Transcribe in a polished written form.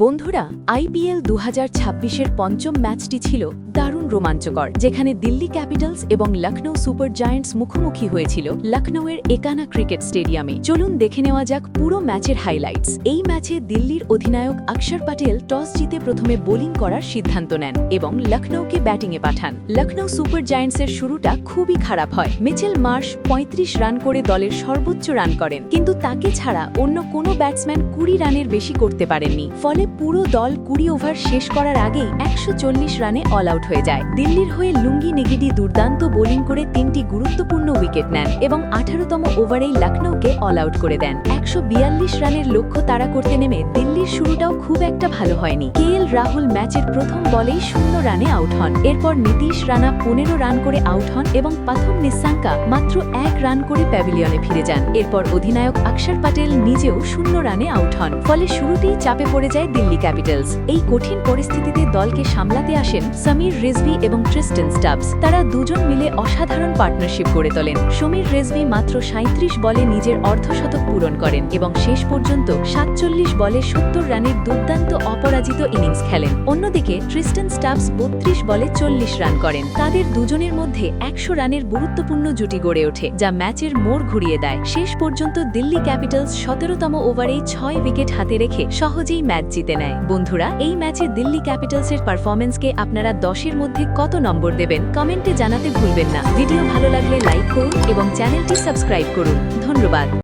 বন্ধুরা, আইপিএল ২০২৬-এর পঞ্চম ম্যাচটি ছিল দারুণ রোমাঞ্চকর, যেখানে দিল্লি ক্যাপিটালস এবং লখনৌ সুপার জায়ান্টস মুখোমুখি হয়েছিল লখনৌয়ের একানা ক্রিকেট স্টেডিয়ামে। চলুন দেখে নেওয়া যাক পুরো ম্যাচের হাইলাইটস। এই ম্যাচে দিল্লির অধিনায়ক অক্ষর প্যাটেল টস জিতে প্রথমে বোলিং করার সিদ্ধান্ত নেন এবং লখনৌকে ব্যাটিংয়ে পাঠান। লখনৌ সুপার জায়ান্টসের শুরুটা খুবই খারাপ হয়। মিচেল মার্শ ৩৫ রান করে দলের সর্বোচ্চ রান করেন, কিন্তু তাকে ছাড়া অন্য কোনো ব্যাটসম্যান ২০ রানের বেশি করতে পারেননি। ফলে পুরো দল ২০ ওভার শেষ করার আগেই ১৪০ রানে অল আউট হয়ে যায়। দিল্লির হয়ে লুঙ্গি নেগিডি দুর্দান্ত বোলিং করে ৩টি গুরুত্বপূর্ণ উইকেট নেন এবং ১৮তম ওভারেই লখনৌকে অল আউট করে দেন। ১৪২ রানের লক্ষ্য তাড়া করতে নেমে দিল্লির শুরুটাও খুব একটা ভালো হয়নি। কেএল রাহুল ম্যাচের প্রথম বলেই ০ রানে আউট হন। এরপর নীতিশ রানা ১৫ রান করে আউট হন এবং প্রথম নিসাঙ্কা মাত্র ১ রান করে প্যাভিলিয়নে ফিরে যান। এরপর অধিনায়ক অক্ষর প্যাটেল নিজেও ০ রানে আউট হন। ফলে শুরুতেই চাপে পড়ে যায় দিল্লি ক্যাপিটালস। এই কঠিন পরিস্থিতিতে দলকে সামলাতে আসেন সমীর রিজভি এবং ট্রিস্টন স্টাবস। তারা দুজন মিলে অসাধারণ পার্টনারশিপ গড়ে তোলেন। সমীর রিজভি মাত্র ৩৭ বলে নিজের অর্ধশতক পূরণ করেন এবং শেষ পর্যন্ত ৪৭ বলে ৭০ রানের দুর্দান্ত অপরাজিত ইনিংস খেলেন। অন্যদিকে ট্রিস্টন স্টাবস ৩২ বলে ৪০ রান করেন। তাদের দুজনের মধ্যে ১০০ রানের গুরুত্বপূর্ণ জুটি গড়ে ওঠে, যা ম্যাচের মোড় ঘুরিয়ে দেয়। শেষ পর্যন্ত দিল্লি ক্যাপিটালস ১৭তম ওভারেই ৬ উইকেট হাতে রেখে সহজেই ম্যাচ জিতে নেয়। বন্ধুরা, এই ম্যাচে দিল্লি ক্যাপিটালসের পারফরম্যান্সকে আপনারা ১০-এর মধ্যে কত নম্বর দেবেন কমেন্টে জানাতে ভুলবেন না। ভিডিও ভালো লাগলে লাইক করুন এবং চ্যানেলটি সাবস্ক্রাইব করুন। ধন্যবাদ।